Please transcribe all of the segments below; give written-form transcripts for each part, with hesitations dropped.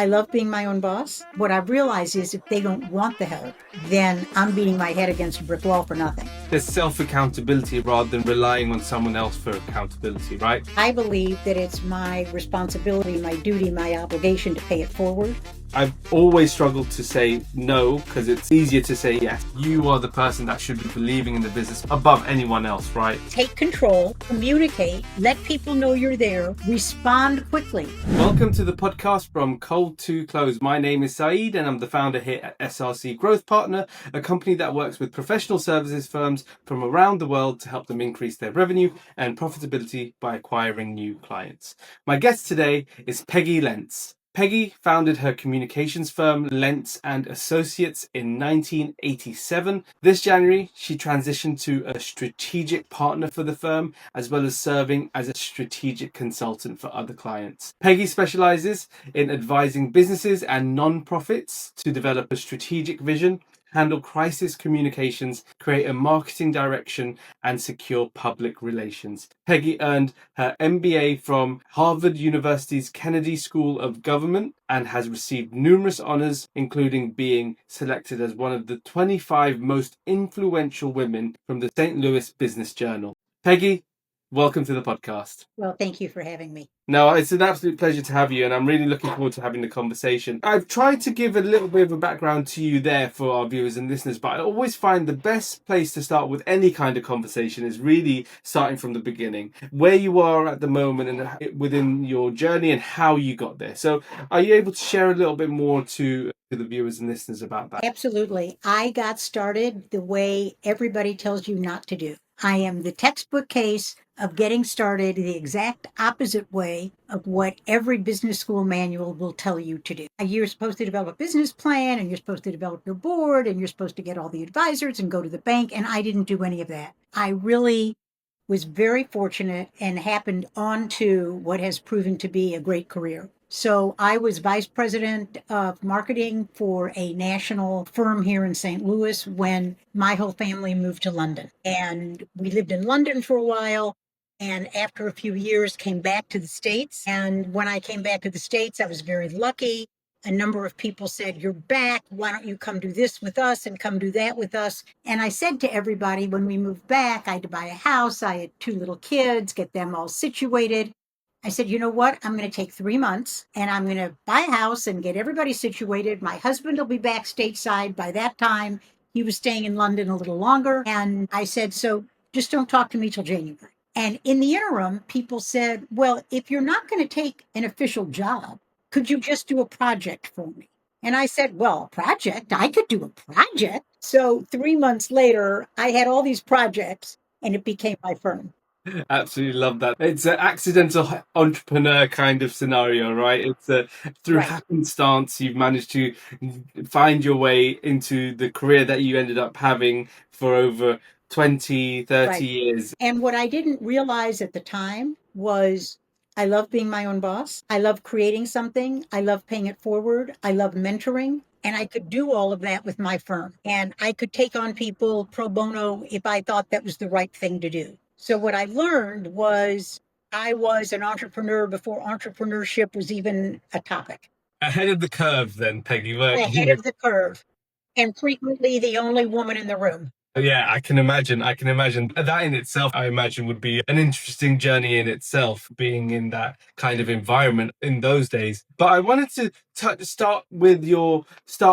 I love being my own boss. What I've realized is if they don't want the help, then I'm beating my head against a brick wall for nothing. There's self-accountability rather than relying on someone else for accountability, right? I believe that it's my responsibility, my duty, my obligation to pay it forward. I've always struggled to say no because it's easier to say yes. You are the person that should be believing in the business above anyone else, right? Take control, communicate, let people know you're there, respond quickly. Welcome to the podcast From Cold to Close. My name is Saeed and I'm the founder here at SRC Growth Partner, a company that works with professional services firms from around the world to help them increase their revenue and profitability by acquiring new clients. My guest today is Peggy Lents. Peggy founded her communications firm Lents Associates in 1987. This January, she transitioned to a strategic partner for the firm, as well as serving as a strategic consultant for other clients. Peggy specializes in advising businesses and non-profits to develop a strategic vision, handle crisis communications, create a marketing direction, and secure public relations. Peggy earned her MBA from Harvard University's Kennedy School of Government and has received numerous honors, including being selected as one of the 25 most influential women from the St. Louis Business Journal. Peggy, welcome to the podcast. Well, thank you for having me. No, it's an absolute pleasure to have you, and I'm really looking forward to having the conversation. I've tried to give a little bit of a background to you there for our viewers and listeners, but I always find the best place to start with any kind of conversation is really starting from the beginning, where you are at the moment and within your journey and how you got there. So are you able to share a little bit more to the viewers and listeners about that? Absolutely. I got started the way everybody tells you not to do. I am the textbook case of getting started the exact opposite way of what every business school manual will tell you to do. You're supposed to develop a business plan, and you're supposed to develop your board, and you're supposed to get all the advisors and go to the bank, and I didn't do any of that. I really was very fortunate and happened on to what has proven to be a great career. So I was vice president of marketing for a national firm here in St. Louis when my whole family moved to London. And we lived in London for a while. And after a few years, came back to the States. And when I came back to the States, I was very lucky. A number of people said, "You're back. Why don't you come do this with us and come do that with us?" And I said to everybody, when we moved back, I had to buy a house. I had 2 little kids, get them all situated. I said, you know what? I'm going to take 3 months and I'm going to buy a house and get everybody situated. My husband will be back stateside by that time. He was staying in London a little longer. And I said, so just don't talk to me till January. And in the interim, people said, well, if you're not going to take an official job, could you just do a project for me? And I said, well, a project? I could do a project. So 3 months later, I had all these projects and it became my firm. Absolutely love that. It's an accidental entrepreneur kind of scenario, right? It's through Right. happenstance you've managed to find your way into the career that you ended up having for over 20, 30 Right. years. And what I didn't realize at the time was I love being my own boss. I love creating something. I love paying it forward. I love mentoring. And I could do all of that with my firm. And I could take on people pro bono if I thought that was the right thing to do. So what I learned was I was an entrepreneur before entrepreneurship was even a topic. Ahead of the curve then, Peggy, weren't Ahead you? of the curve, and frequently the only woman in the room. Yeah, I can imagine. That in itself, I imagine, would be an interesting journey in itself, being in that kind of environment in those days. But I wanted to start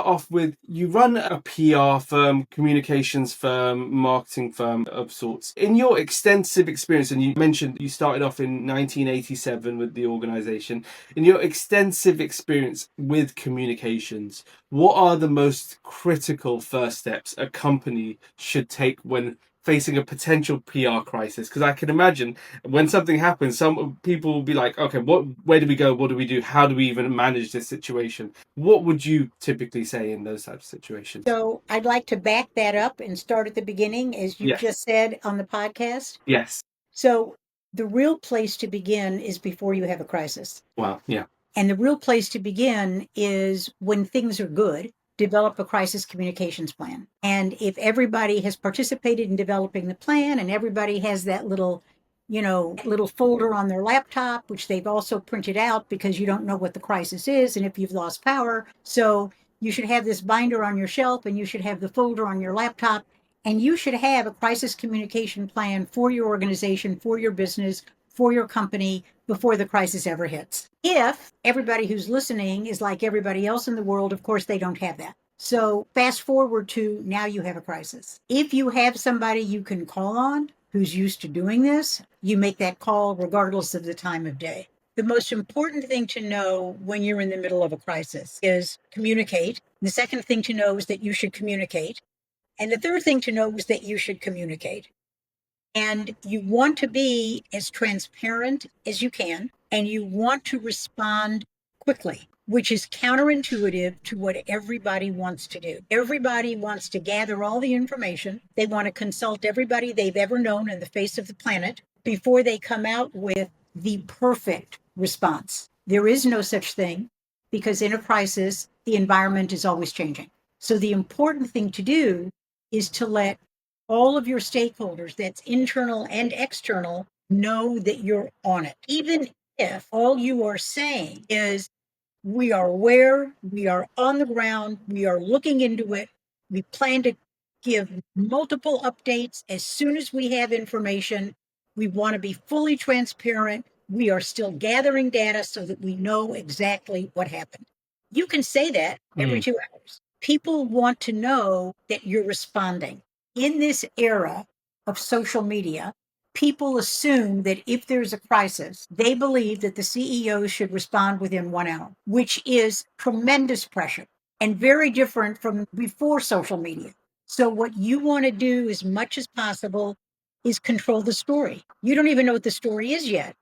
off with you run a PR firm, communications firm, marketing firm of sorts. In your extensive experience, and you mentioned you started off in 1987 with the organization, in your extensive experience with communications, what are the most critical first steps a company should take when facing a potential PR crisis? Because I can imagine when something happens, some people will be like, okay, where do we go? What do we do? How do we even manage this situation? What would you typically say in those types of situations? So I'd like to back that up and start at the beginning, as you Yes. just said on the podcast. Yes. So the real place to begin is before you have a crisis. Wow. Yeah. And the real place to begin is when things are good, develop a crisis communications plan. And if everybody has participated in developing the plan and everybody has that little little folder on their laptop, which they've also printed out because you don't know what the crisis is and if you've lost power. So you should have this binder on your shelf and you should have the folder on your laptop. And you should have a crisis communication plan for your organization, for your business, for your company before the crisis ever hits. If everybody who's listening is like everybody else in the world, of course, they don't have that. So fast forward to now you have a crisis. If you have somebody you can call on who's used to doing this, you make that call regardless of the time of day. The most important thing to know when you're in the middle of a crisis is communicate. The second thing to know is that you should communicate. And the third thing to know is that you should communicate. And you want to be as transparent as you can, and you want to respond quickly, which is counterintuitive to what everybody wants to do. Everybody wants to gather all the information. They want to consult everybody they've ever known on the face of the planet before they come out with the perfect response. There is no such thing because in a crisis, the environment is always changing. So the important thing to do is to let all of your stakeholders, that's internal and external, know that you're on it. Even if all you are saying is, we are aware, we are on the ground, we are looking into it, we plan to give multiple updates as soon as we have information. We want to be fully transparent. We are still gathering data so that we know exactly what happened. You can say that every 2 hours. People want to know that you're responding. In this era of social media, people assume that if there's a crisis, they believe that the CEO should respond within 1 hour, which is tremendous pressure and very different from before social media. So, what you want to do as much as possible is control the story. You don't even know what the story is yet,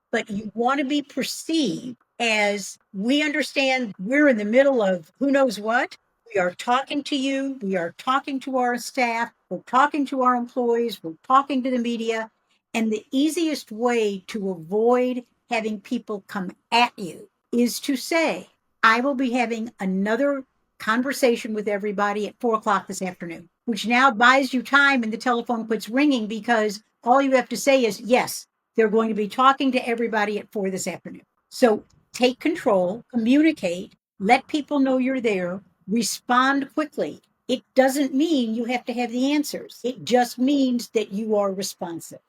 but you want to be perceived as we understand we're in the middle of who knows what. We are talking to you, we are talking to our staff, we're talking to our employees, we're talking to the media. And the easiest way to avoid having people come at you is to say, I will be having another conversation with everybody at 4 o'clock this afternoon, which now buys you time and the telephone quits ringing because all you have to say is, yes, they're going to be talking to everybody at 4 this afternoon. So take control, communicate, let people know you're there, respond quickly. It doesn't mean you have to have the answers. It just means that you are responsive.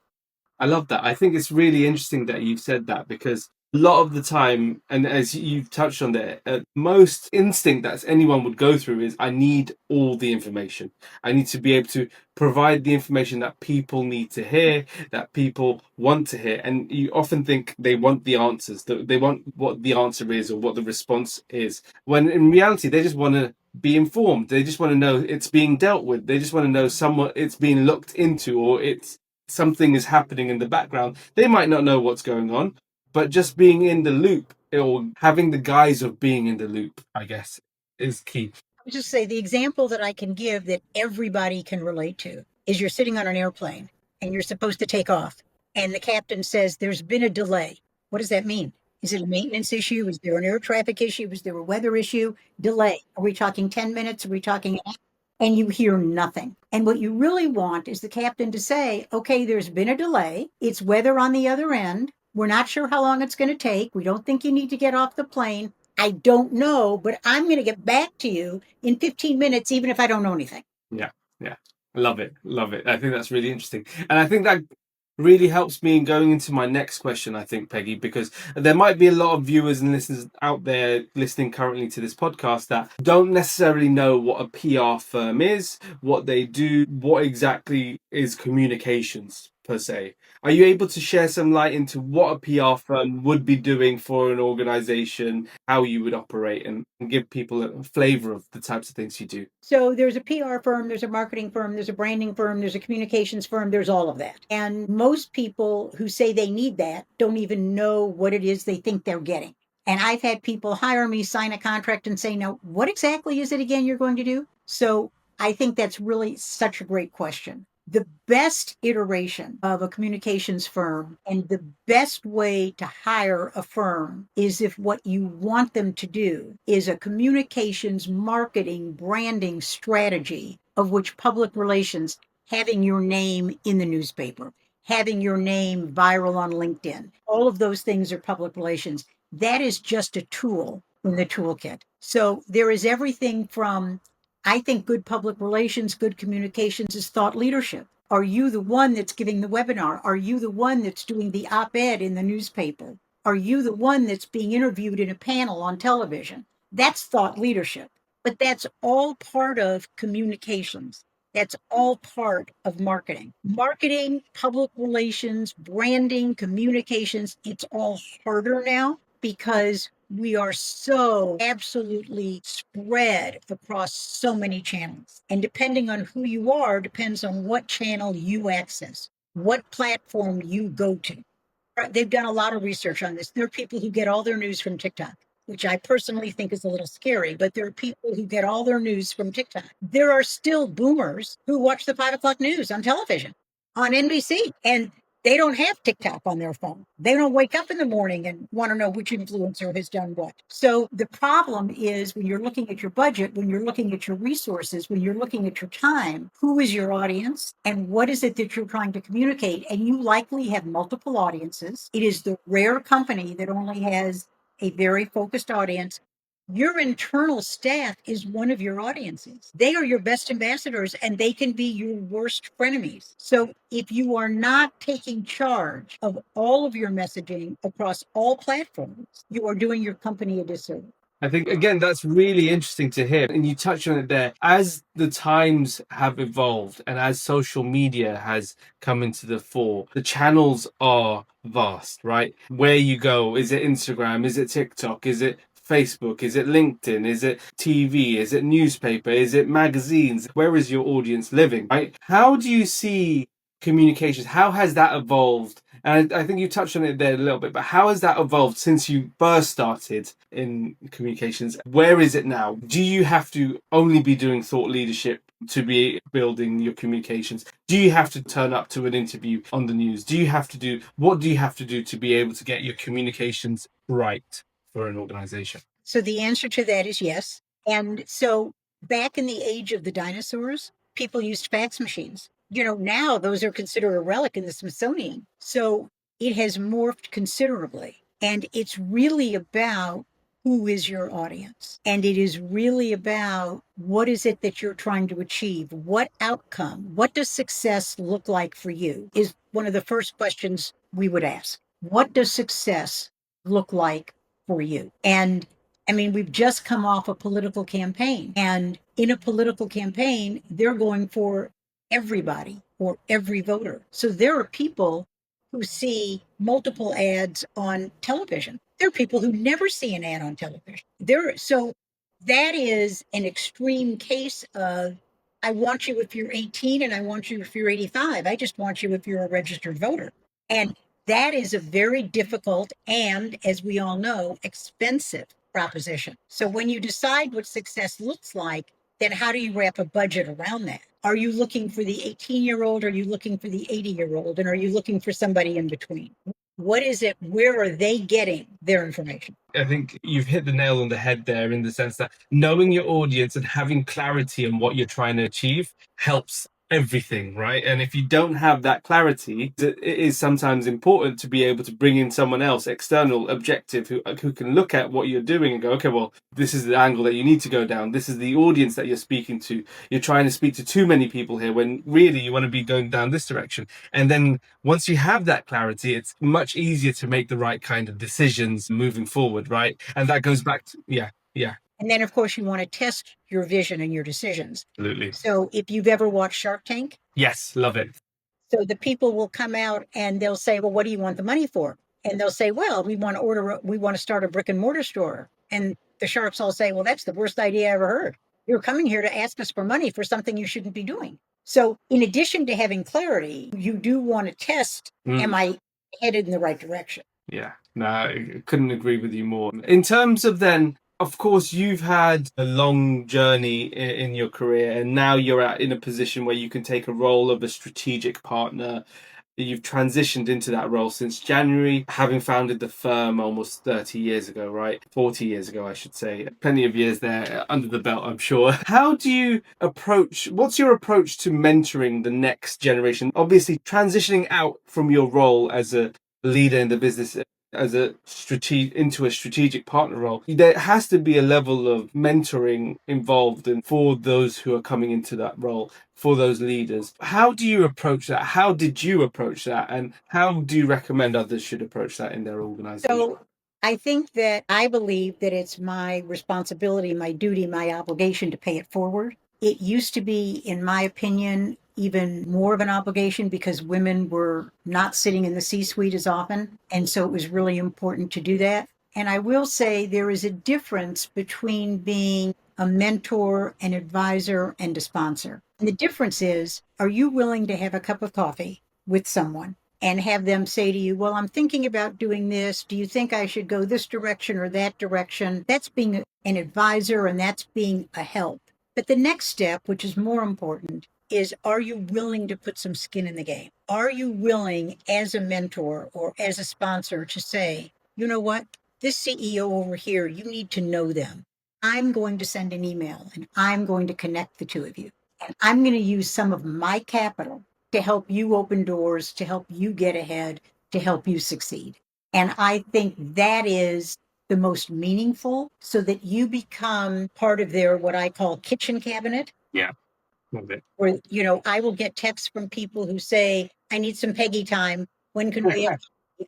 I love that. I think it's really interesting that you've said that because a lot of the time, and as you've touched on there, most instinct that anyone would go through is I need all the information. I need to be able to provide the information that people need to hear, that people want to hear. And you often think they want the answers, that they want what the answer is or what the response is. When in reality, they just want to be informed. They just want to know it's being dealt with. They just want to know someone it's being looked into or it's something is happening in the background. They might not know what's going on, but just being in the loop or having the guise of being in the loop, I guess, is key. I would just say the example that I can give that everybody can relate to is you're sitting on an airplane and you're supposed to take off, and the captain says there's been a delay. What does that mean? Is it a maintenance issue? Is there an air traffic issue? Is there a weather issue? Delay. Are we talking 10 minutes? Are we talking? And you hear nothing. And what you really want is the captain to say, okay, there's been a delay. It's weather on the other end. We're not sure how long it's going to take. We don't think you need to get off the plane. I don't know, but I'm going to get back to you in 15 minutes, even if I don't know anything. Yeah, yeah. Love it. Love it. I think that's really interesting. And I think that really helps me in going into my next question, I think, Peggy, because there might be a lot of viewers and listeners out there listening currently to this podcast that don't necessarily know what a PR firm is, what they do, what exactly is communications per se. Are you able to share some light into what a PR firm would be doing for an organization, how you would operate, and give people a flavor of the types of things you do? So there's a PR firm, there's a marketing firm, there's a branding firm, there's a communications firm, there's all of that. And most people who say they need that don't even know what it is they think they're getting. And I've had people hire me, sign a contract, and say, now, what exactly is it again you're going to do? So I think that's really such a great question. The best iteration of a communications firm and the best way to hire a firm is if what you want them to do is a communications, marketing, branding strategy of which public relations, having your name in the newspaper. having your name viral on LinkedIn. All of those things are public relations. That is just a tool in the toolkit. So there is everything from, I think good public relations, good communications is thought leadership. Are you the one that's giving the webinar? Are you the one that's doing the op-ed in the newspaper? Are you the one that's being interviewed in a panel on television? That's thought leadership. But that's all part of communications. That's all part of marketing. Marketing, public relations, branding, communications, it's all harder now because we are so absolutely spread across so many channels. And depending on who you are, depends on what channel you access, what platform you go to. They've done a lot of research on this. There are people who get all their news from TikTok, which I personally think is a little scary, but there are people who get all their news from TikTok. There are still boomers who watch the 5 o'clock news on television, on NBC, and they don't have TikTok on their phone. They don't wake up in the morning and want to know which influencer has done what. So the problem is when you're looking at your budget, when you're looking at your resources, when you're looking at your time, who is your audience and what is it that you're trying to communicate? And you likely have multiple audiences. It is the rare company that only has a very focused audience. Your internal staff is one of your audiences. They are your best ambassadors and they can be your worst frenemies. So if you are not taking charge of all of your messaging across all platforms, you are doing your company a disservice. I think, again, that's really interesting to hear. And you touched on it there. As the times have evolved and as social media has come into the fore, the channels are vast, right? Where you go, is it Instagram? Is it TikTok? Is it Facebook? Is it LinkedIn? Is it TV? Is it newspaper? Is it magazines? Where is your audience living, right? How do you see communications? How has that evolved? And I think you touched on it there a little bit, but how has that evolved since you first started in communications? Where is it now? Do you have to only be doing thought leadership to be building your communications? Do you have to turn up to an interview on the news? What do you have to do to be able to get your communications right for an organization? So the answer to that is yes. And so back in the age of the dinosaurs, people used fax machines. Now those are considered a relic in the Smithsonian. So it has morphed considerably. And it's really about who is your audience. And it is really about what is it that you're trying to achieve? What outcome? What does success look like for you? Is one of the first questions we would ask. What does success look like for you? And I mean, we've just come off a political campaign, and in a political campaign, they're going for everybody or every voter. So there are people who see multiple ads on television. There are people who never see an ad on television. So that is an extreme case of I want you if you're 18 and I want you if you're 85. I just want you if you're a registered voter. And that is a very difficult and, as we all know, expensive proposition. So when you decide what success looks like, then how do you wrap a budget around that? Are you looking for the 18-year-old? Are you looking for the 80-year-old? And are you looking for somebody in between? What is it? Where are they getting their information? I think you've hit the nail on the head there in the sense that knowing your audience and having clarity on what you're trying to achieve helps everything, right? And if you don't have that clarity, it is sometimes important to be able to bring in someone else, external, objective, who can look at what you're doing and go, okay, well, this is the angle that you need to go down. This is the audience that you're speaking to. You're trying to speak to too many people here when really you want to be going down this direction. And then once you have that clarity, it's much easier to make the right kind of decisions moving forward, right? And that goes back to, yeah. And then, of course, you want to test your vision and your decisions. Absolutely. So if you've ever watched Shark Tank, Yes, love it. so the people will come out and they'll say, well, what do you want the money for? And they'll say, well, we want to start a brick and mortar store. And the sharks all say, well, that's the worst idea I ever heard. You're coming here to ask us for money for something you shouldn't be doing. So in addition to having clarity, you do want to test, am I headed in the right direction? Yeah, no, I couldn't agree with you more. In terms of then, of course, you've had a long journey in your career, and now you're in a position where you can take a role of a strategic partner you've transitioned into that role since January, having founded the firm almost 30 years ago, right? 40 years ago, I should say. Plenty of years there under the belt, I'm sure. How do you what's your approach to mentoring the next generation? Obviously, transitioning out from your role as a leader in the business as a strategic partner role, there has to be a level of mentoring involved in for those who are coming into that role, for those leaders. How do you approach that? How did you approach that? And how do you recommend others should approach that in their organization? So I think that I believe that it's my responsibility, my duty, my obligation to pay it forward. It used to be, in my opinion, even more of an obligation because women were not sitting in the C suite as often. And so it was really important to do that. And I will say there is a difference between being a mentor, an advisor, and a sponsor. And the difference is, are you willing to have a cup of coffee with someone and have them say to you, well, I'm thinking about doing this. Do you think I should go this direction or that direction? That's being an advisor and that's being a help. But the next step, which is more important, is are you willing to put some skin in the game? Are you willing as a mentor or as a sponsor to say, you know what, this CEO over here, you need to know them. I'm going to send an email and I'm going to connect the two of you. And I'm going to use some of my capital to help you open doors, to help you get ahead, to help you succeed. And I think that is the most meaningful so that you become part of their, what I call kitchen cabinet. Yeah, love it. Where, I will get texts from people who say, I need some Peggy time. When can we have,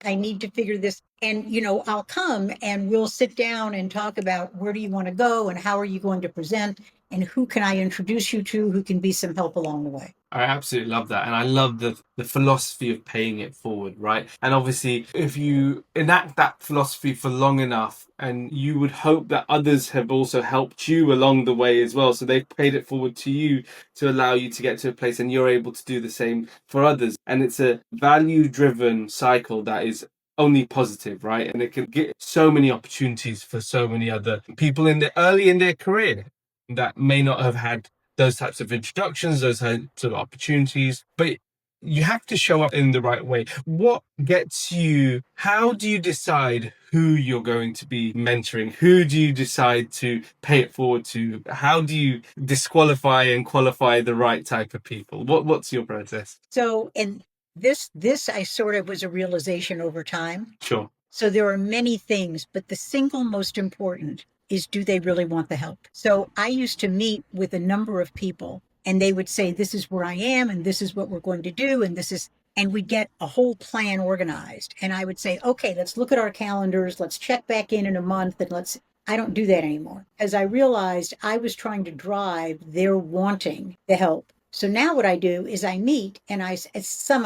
I need to figure this. And, I'll come and we'll sit down and talk about where do you want to go and how are you going to present and who can I introduce you to who can be some help along the way. I absolutely love that. And I love the philosophy of paying it forward, right? And obviously, if you enact that philosophy for long enough, and you would hope that others have also helped you along the way as well. So they've paid it forward to you to allow you to get to a place and you're able to do the same for others. And it's a value driven cycle that is only positive, right? And it can get so many opportunities for so many other people early in their career that may not have had those types of introductions, those types of opportunities, but you have to show up in the right way. How do you decide who you're going to be mentoring? Who do you decide to pay it forward to? How do you disqualify and qualify the right type of people? What's your process? So, and this I sort of was a realization over time. Sure. So there are many things, but the single most important is, do they really want the help? So I used to meet with a number of people and they would say, this is where I am and this is what we're going to do. And we'd get a whole plan organized. And I would say, okay, let's look at our calendars. Let's check back in a month and I don't do that anymore. As I realized I was trying to drive their wanting the help. So now what I do is I meet and I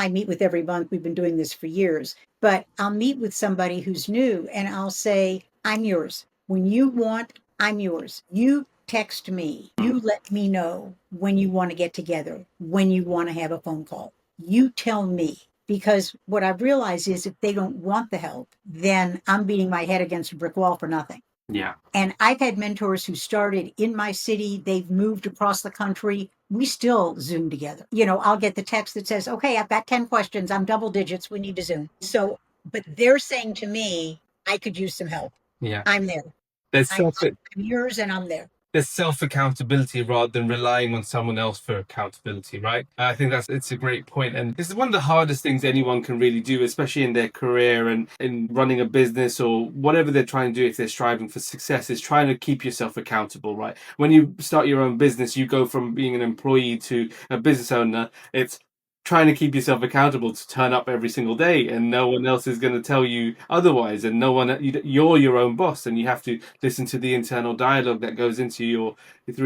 meet with every month. We've been doing this for years, but I'll meet with somebody who's new and I'll say, I'm yours. When you want, I'm yours. You text me. You let me know when you want to get together, when you want to have a phone call. You tell me. Because what I've realized is if they don't want the help, then I'm beating my head against a brick wall for nothing. Yeah. And I've had mentors who started in my city. They've moved across the country. We still Zoom together. I'll get the text that says, okay, I've got 10 questions. I'm double digits. We need to Zoom. So, but they're saying to me, I could use some help. Yeah. I'm there. There's I'm yours and I'm there. There's self-accountability rather than relying on someone else for accountability, right? I think it's a great point. And this is one of the hardest things anyone can really do, especially in their career and in running a business or whatever they're trying to do if they're striving for success, is trying to keep yourself accountable, right? When you start your own business, you go from being an employee to a business owner. It's trying to keep yourself accountable to turn up every single day, and no one else is going to tell you otherwise, and you're your own boss, and you have to listen to the internal dialogue that goes through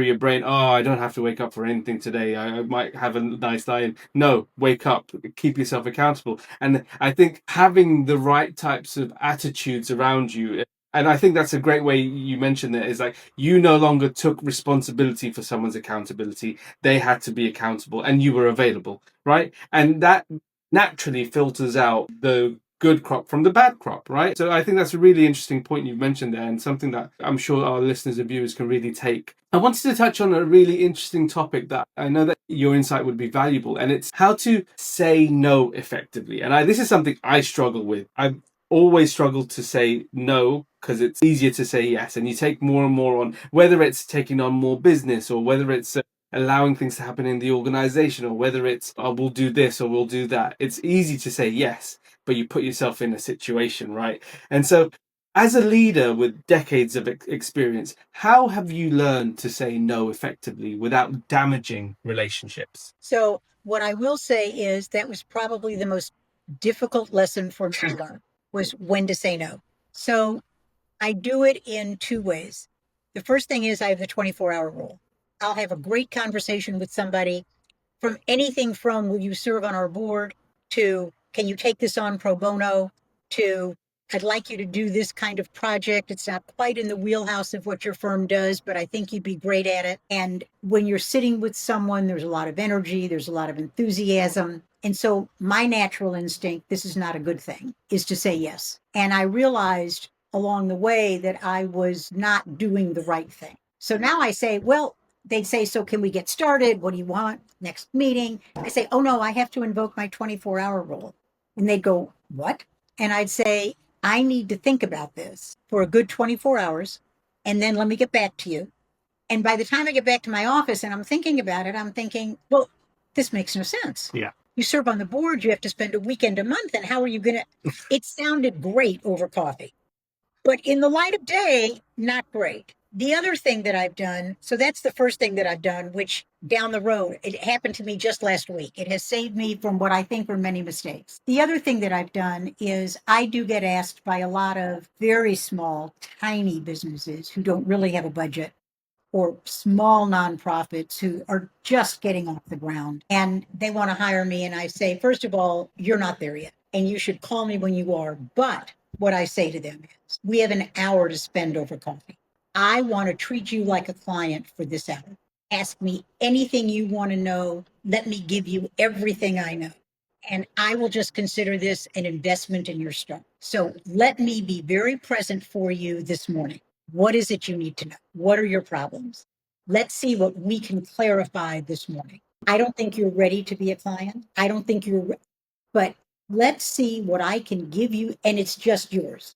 your brain. Oh, I don't have to wake up for anything today. I might have a nice lie. No, wake up, keep yourself accountable. And I think having the right types of attitudes around you, and I think that's a great way you mentioned it, is like you no longer took responsibility for someone's accountability. They had to be accountable and you were available, right? And that naturally filters out the good crop from the bad crop, right? So I think that's a really interesting point you've mentioned there, and something that I'm sure our listeners and viewers can really take. I wanted to touch on a really interesting topic that I know that your insight would be valuable, and it's how to say no effectively. And this is something I struggle with. I've always struggled to say no because it's easier to say yes, and you take more and more on, whether it's taking on more business or whether it's allowing things to happen in the organization, or whether it's, oh, we'll do this or we'll do that. It's easy to say yes, but you put yourself in a situation, right? And so as a leader with decades of experience, how have you learned to say no effectively without damaging relationships? So, what I will say is that was probably the most difficult lesson for me to learn was when to say no. So, I do it in two ways. The first thing is I have the 24-hour rule. I'll have a great conversation with somebody from anything from will you serve on our board to can you take this on pro bono to I'd like you to do this kind of project. It's not quite in the wheelhouse of what your firm does, but I think you'd be great at it. And when you're sitting with someone, there's a lot of energy, there's a lot of enthusiasm. And so my natural instinct, this is not a good thing, is to say yes. And I realized along the way that I was not doing the right thing. So now I say, well, they'd say, so can we get started? What do you want? Next meeting. I say, oh no, I have to invoke my 24-hour rule. And they'd go, what? And I'd say, I need to think about this for a good 24 hours. And then let me get back to you. And by the time I get back to my office and I'm thinking about it, I'm thinking, well, this makes no sense. Yeah. You serve on the board, you have to spend a weekend a month. And how are you going to? It sounded great over coffee. But in the light of day, not great. The other thing that I've done, so that's the first thing that I've done, which down the road, it happened to me just last week. It has saved me from what I think were many mistakes. The other thing that I've done is I do get asked by a lot of very small, tiny businesses who don't really have a budget or small nonprofits who are just getting off the ground and they want to hire me. And I say, first of all, you're not there yet. And you should call me when you are. But what I say to them is, we have an hour to spend over coffee. I want to treat you like a client for this hour. Ask me anything you want to know. Let me give you everything I know. And I will just consider this an investment in your start. So let me be very present for you this morning. What is it you need to know? What are your problems? Let's see what we can clarify this morning. I don't think you're ready to be a client. I don't think but let's see what I can give you, and it's just yours.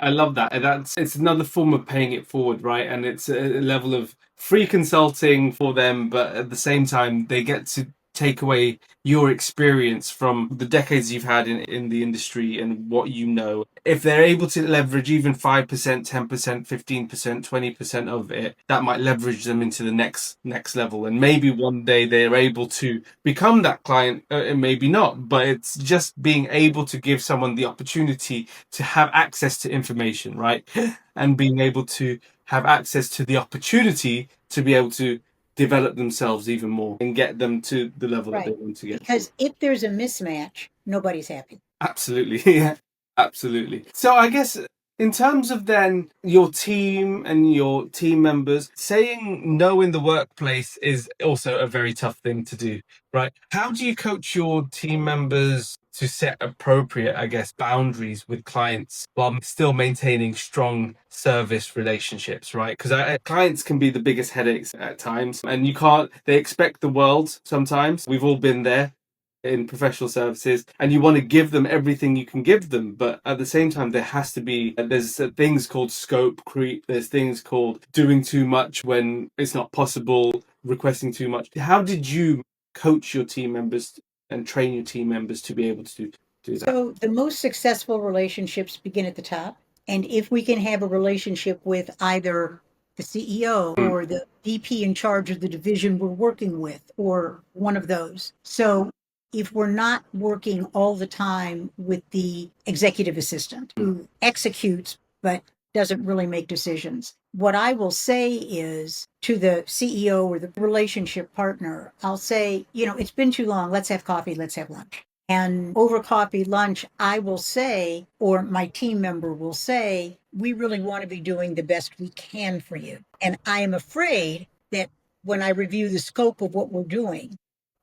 I love that. It's another form of paying it forward, right? And it's a level of free consulting for them, but at the same time, they get to take away your experience from the decades you've had in the industry and what you know. If they're able to leverage even 5%, 10%, 15%, 20% of it, that might leverage them into the next level. And maybe one day they're able to become that client, and maybe not. But it's just being able to give someone the opportunity to have access to information, right? And being able to have access to the opportunity to be able to develop themselves even more and get them to the level that they Right. want to get. Because if there's a mismatch, nobody's happy. Absolutely. Yeah, absolutely. So I guess in terms of then your team and your team members, saying no in the workplace is also a very tough thing to do, right? How do you coach your team members to set appropriate, I guess, boundaries with clients while still maintaining strong service relationships, right? Because clients can be the biggest headaches at times, and they expect the world sometimes. We've all been there in professional services, and you want to give them everything you can give them, but at the same time there's things called scope creep, there's things called doing too much when it's not possible, requesting too much. How did you coach your team members and train your team members to be able to do that? So the most successful relationships begin at the top. And if we can have a relationship with either the CEO Mm. or the VP in charge of the division we're working with, or one of those. So if we're not working all the time with the executive assistant who executes but doesn't really make decisions, what I will say is to the CEO or the relationship partner, I'll say, it's been too long. Let's have coffee. Let's have lunch. And over coffee, lunch, I will say, or my team member will say, we really want to be doing the best we can for you. And I am afraid that when I review the scope of what we're doing,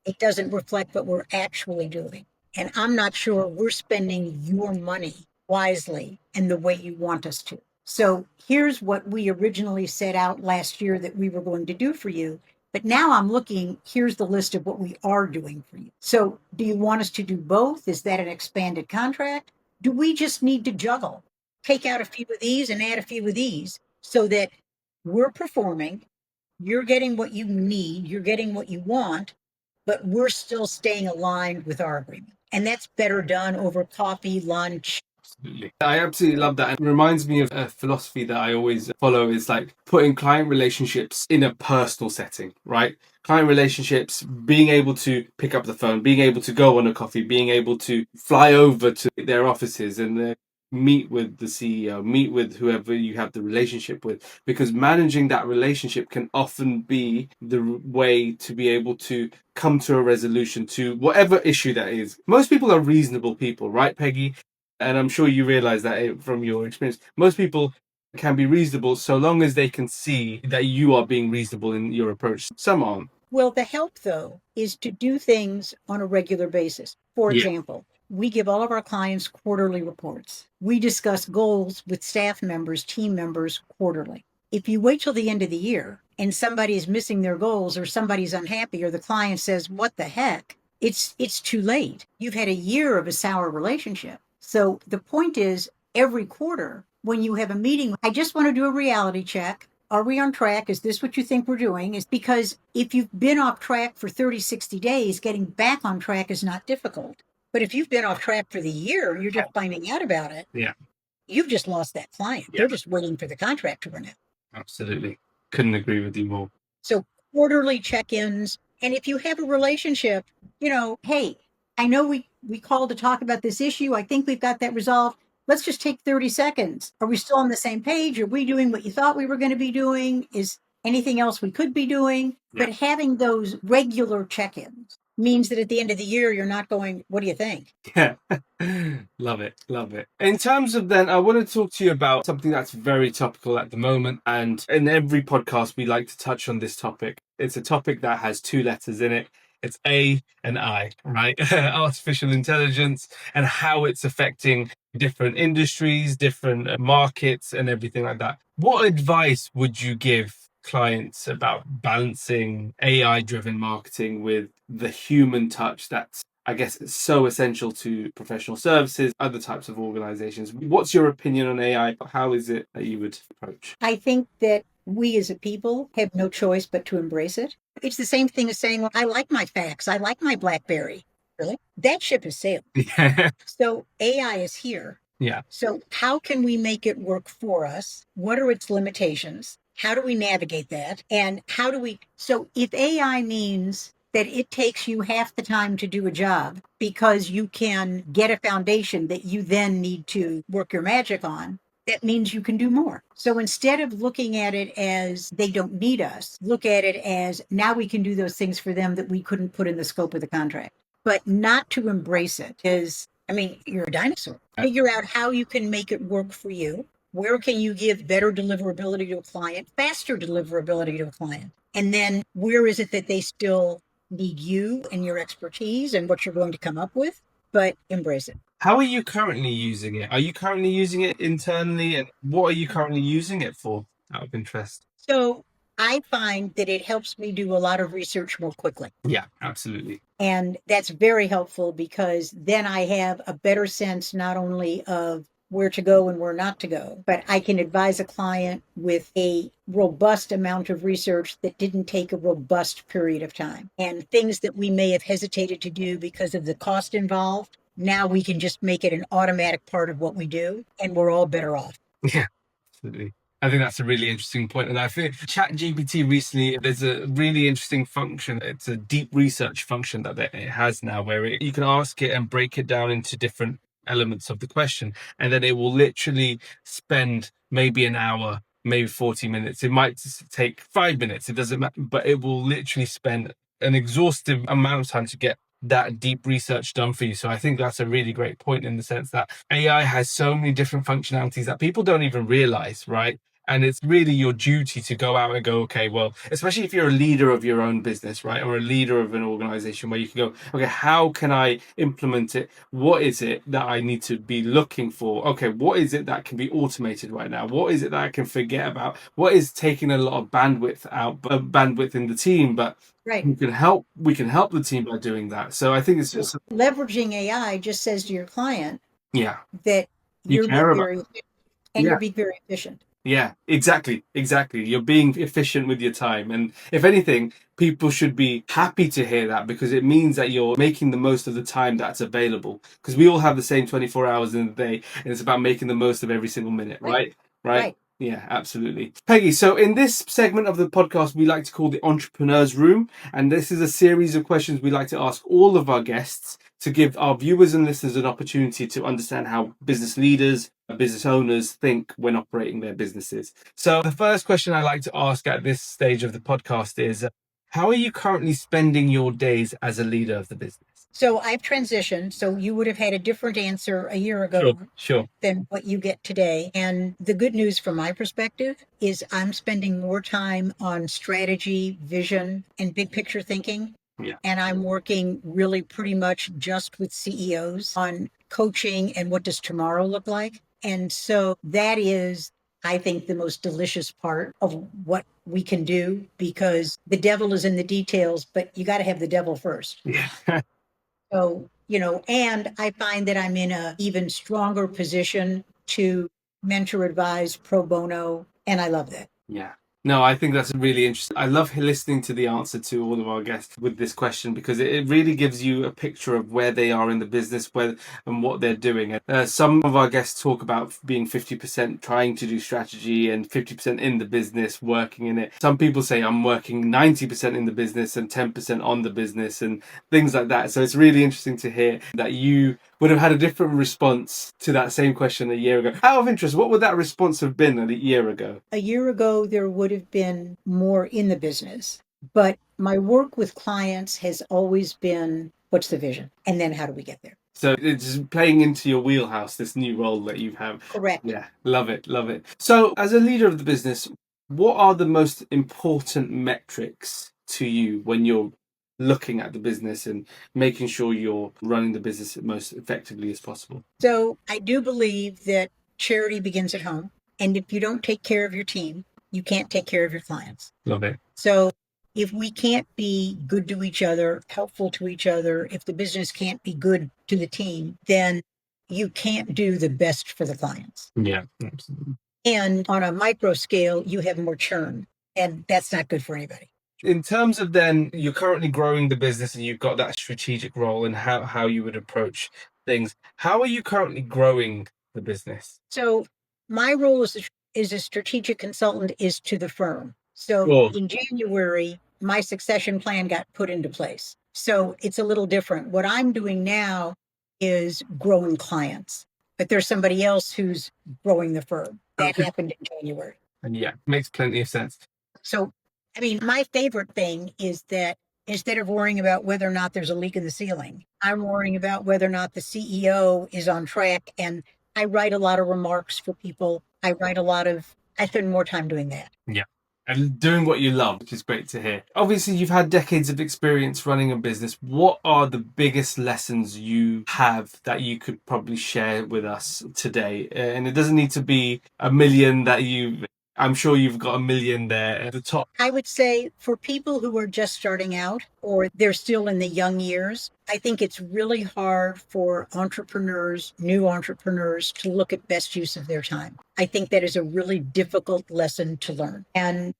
it doesn't reflect what we're actually doing. And I'm not sure we're spending your money wisely and the way you want us to. So here's what we originally set out last year that we were going to do for you. But now I'm looking, here's the list of what we are doing for you. So do you want us to do both? Is that an expanded contract? Do we just need to juggle? Take out a few of these and add a few of these so that we're performing, you're getting what you need, you're getting what you want, but we're still staying aligned with our agreement. And that's better done over coffee, lunch. Absolutely. I absolutely love that. It reminds me of a philosophy that I always follow is like putting client relationships in a personal setting, right? Client relationships, being able to pick up the phone, being able to go on a coffee, being able to fly over to their offices and meet with the CEO, meet with whoever you have the relationship with, because managing that relationship can often be the way to be able to come to a resolution to whatever issue that is. Most people are reasonable people, right, Peggy? And I'm sure you realize that from your experience. Most people can be reasonable so long as they can see that you are being reasonable in your approach. Some aren't. Well, the help, though, is to do things on a regular basis. For Yeah. example, we give all of our clients quarterly reports. We discuss goals with staff members, team members quarterly. If you wait till the end of the year and somebody is missing their goals or somebody's unhappy or the client says, what the heck? It's too late. You've had a year of a sour relationship. So the point is, every quarter, when you have a meeting, I just want to do a reality check. Are we on track? Is this what you think we're doing? Is because if you've been off track for 30, 60 days, getting back on track is not difficult. But if you've been off track for the year, you're just finding out about it. Yeah. You've just lost that client. Yeah. They're just waiting for the contract to run out. Absolutely. Couldn't agree with you more. So quarterly check-ins. And if you have a relationship, hey, I know we called to talk about this issue. I think we've got that resolved. Let's just take 30 seconds. Are we still on the same page? Are we doing what you thought we were going to be doing? Is anything else we could be doing? Yeah. But having those regular check-ins means that at the end of the year, you're not going, what do you think? Yeah. Love it. Love it. In terms of then, I want to talk to you about something that's very topical at the moment. And in every podcast, we like to touch on this topic. It's a topic that has two letters in it. It's A and I, right? Artificial intelligence and how it's affecting different industries, different markets, and everything like that. What advice would you give clients about balancing AI driven marketing with the human touch that's, I guess, it's so essential to professional services, other types of organizations? What's your opinion on AI? How is it that you would approach? I think that we as a people have no choice but to embrace it. It's the same thing as saying, well, I like my fax, I like my BlackBerry. Really? That ship has sailed. Yeah. So AI is here. Yeah. So how can we make it work for us? What are its limitations? How do we navigate that? And so if AI means that it takes you half the time to do a job because you can get a foundation that you then need to work your magic on, that means you can do more. So instead of looking at it as they don't need us, look at it as now we can do those things for them that we couldn't put in the scope of the contract. But not to embrace it is, you're a dinosaur. Figure out how you can make it work for you. Where can you give better deliverability to a client, faster deliverability to a client? And then where is it that they still need you and your expertise and what you're going to come up with, but embrace it. How are you currently using it? Are you currently using it internally? And what are you currently using it for, out of interest? So I find that it helps me do a lot of research more quickly. Yeah, absolutely. And that's very helpful because then I have a better sense not only of where to go and where not to go, but I can advise a client with a robust amount of research that didn't take a robust period of time. And things that we may have hesitated to do because of the cost involved, now we can just make it an automatic part of what we do, and we're all better off. Yeah, absolutely. I think that's a really interesting point. And I think ChatGPT recently, there's a really interesting function. It's a deep research function that it has now where you can ask it and break it down into different elements of the question. And then it will literally spend maybe an hour, maybe 40 minutes. It might take 5 minutes. It doesn't matter, but it will literally spend an exhaustive amount of time to get that deep research done for you. So I think that's a really great point in the sense that AI has so many different functionalities that people don't even realize, right? And it's really your duty to go out and go, okay, well, especially if you're a leader of your own business, right? Or a leader of an organization where you can go, okay, how can I implement it? What is it that I need to be looking for? Okay, what is it that can be automated right now? What is it that I can forget about? What is taking a lot of bandwidth out, bandwidth in the team? But Right. we can help the team by doing that. So I think it's just, Leveraging AI just says to your client yeah, that you you're being care about, very efficient and you're yeah. being very efficient. Yeah, exactly, exactly. You're being efficient with your time. And if anything, people should be happy to hear that because it means that you're making the most of the time that's available. Because we all have the same 24 hours in the day, and it's about making the most of every single minute, Right. right? Right? Right. Yeah, absolutely. Peggy, so in this segment of the podcast, we like to call the Entrepreneur's Room. And this is a series of questions we like to ask all of our guests to give our viewers and listeners an opportunity to understand how business leaders, business owners think when operating their businesses. So, the first question I like to ask at this stage of the podcast is how are you currently spending your days as a leader of the business? So I've transitioned. So you would have had a different answer a year Sure, ago sure. than what you get today. And the good news from my perspective is I'm spending more time on strategy, vision, and big picture thinking. Yeah. And I'm working really pretty much just with CEOs on coaching and what does tomorrow look like. And so that is, I think, the most delicious part of what we can do because the devil is in the details, but you got to have the devil first. Yeah. So, and I find that I'm in a even stronger position to mentor, advise pro bono, and I love that. Yeah. No, I think that's really interesting. I love listening to the answer to all of our guests with this question because it really gives you a picture of where they are in the business, where and what they're doing. Some of our guests talk about being 50% trying to do strategy and 50% in the business, working in it. Some people say I'm working 90% in the business and 10% on the business and things like that. So it's really interesting to hear that you would have had a different response to that same question a year ago. Out of interest, what would that response have been a year ago? A year ago, there would have been more in the business, but my work with clients has always been what's the vision? And then how do we get there? So it's playing into your wheelhouse, this new role that you have. Correct. Yeah, love it, love it. So, as a leader of the business, what are the most important metrics to you when you're looking at the business and making sure you're running the business as most effectively as possible? So I do believe that charity begins at home. And if you don't take care of your team, you can't take care of your clients. Love it. So if we can't be good to each other, helpful to each other, if the business can't be good to the team, then you can't do the best for the clients. Yeah, absolutely. And on a micro scale, you have more churn, and that's not good for anybody. In terms of then, you're currently growing the business and you've got that strategic role and how you would approach things. How are you currently growing the business? So my role as a strategic consultant is to the firm. So Sure. in January, my succession plan got put into place. So it's a little different. What I'm doing now is growing clients, but there's somebody else who's growing the firm. That Okay. happened in January. And yeah, makes plenty of sense. So, I mean, my favorite thing is that instead of worrying about whether or not there's a leak in the ceiling, I'm worrying about whether or not the CEO is on track. And I write a lot of remarks for people. I spend more time doing that. Yeah. And doing what you love, which is great to hear. Obviously, you've had decades of experience running a business. What are the biggest lessons you have that you could probably share with us today? And it doesn't need to be a million I'm sure you've got a million there at the top. I would say for people who are just starting out or they're still in the young years, I think it's really hard for entrepreneurs, new entrepreneurs, to look at best use of their time. I think that is a really difficult lesson to learn. And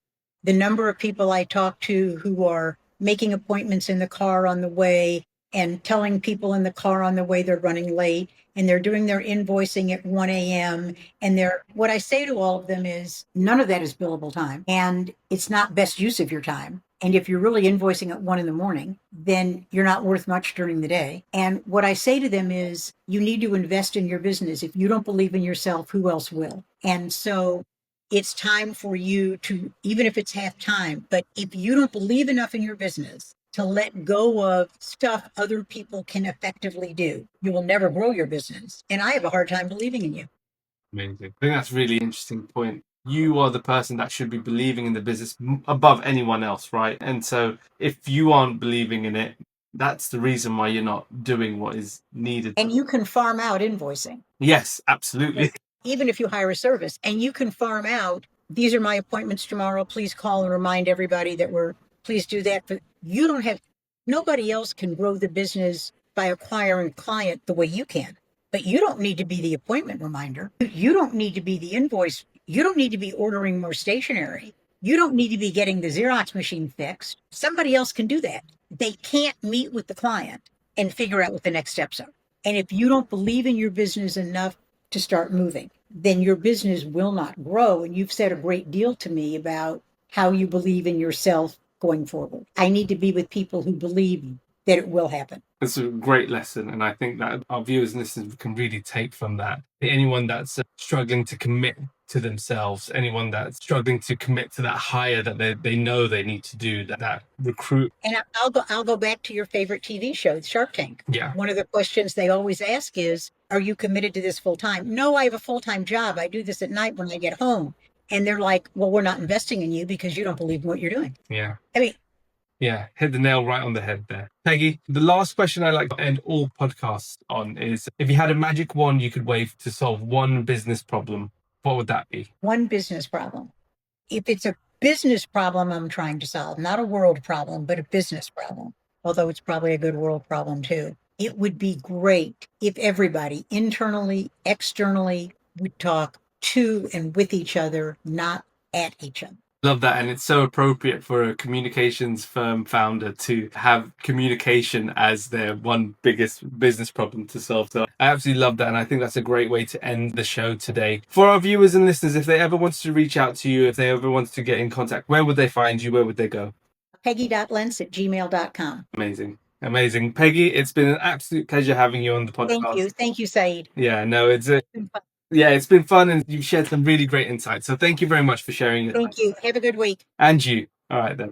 the number of people I talk to who are making appointments in the car on the way and telling people in the car on the way they're running late and they're doing their invoicing at 1 a.m. And what I say to all of them is none of that is billable time and it's not best use of your time. And if you're really invoicing at 1 in the morning, then you're not worth much during the day. And what I say to them is you need to invest in your business. If you don't believe in yourself, who else will? And so it's time for you to, even if it's half time, but if you don't believe enough in your business to let go of stuff other people can effectively do, you will never grow your business. And I have a hard time believing in you. Amazing. I think that's a really interesting point. you are the person that should be believing in the business above anyone else, right? And so if you aren't believing in it, that's the reason why you're not doing what is needed. And you can farm out invoicing. Yes, absolutely. Even if you hire a service, and you can farm out, these are my appointments tomorrow. Please call and remind everybody that please do that. But you don't have, nobody else can grow the business by acquiring client the way you can. But you don't need to be the appointment reminder. You don't need to be the invoice. You don't need to be ordering more stationery. You don't need to be getting the Xerox machine fixed. Somebody else can do that. They can't meet with the client and figure out what the next steps are. And if you don't believe in your business enough to start moving, then your business will not grow. And you've said a great deal to me about how you believe in yourself going forward. I need to be with people who believe that it will happen. It's a great lesson, and I think that our viewers and listeners can really take from that. Anyone that's struggling to commit to themselves, anyone that's struggling to commit to that hire that they know they need to do, that recruit. And I'll go back to your favorite TV show, Shark Tank. Yeah. One of the questions they always ask is, are you committed to this full time? No, I have a full-time job. I do this at night when I get home. And they're like, well, we're not investing in you because you don't believe in what you're doing. Yeah. I mean, yeah, hit the nail right on the head there. Peggy, the last question I like to end all podcasts on is, if you had a magic wand you could wave to solve one business problem, what would that be? One business problem. If it's a business problem I'm trying to solve, not a world problem, but a business problem, although it's probably a good world problem too, it would be great if everybody internally, externally would talk to and with each other, not at each other. Love that. And it's so appropriate for a communications firm founder to have communication as their one biggest business problem to solve. So I absolutely love that. And I think that's a great way to end the show today. For our viewers and listeners, if they ever wanted to reach out to you, if they ever wanted to get in contact, where would they find you? Where would they go? Peggy.Lents@gmail.com. Amazing. Amazing. Peggy, it's been an absolute pleasure having you on the podcast. Thank you. Thank you, Saeed. Yeah, no, it's been fun, and you've shared some really great insights. So thank you very much for sharing it. Thank you. Have a good week. And you. All right then.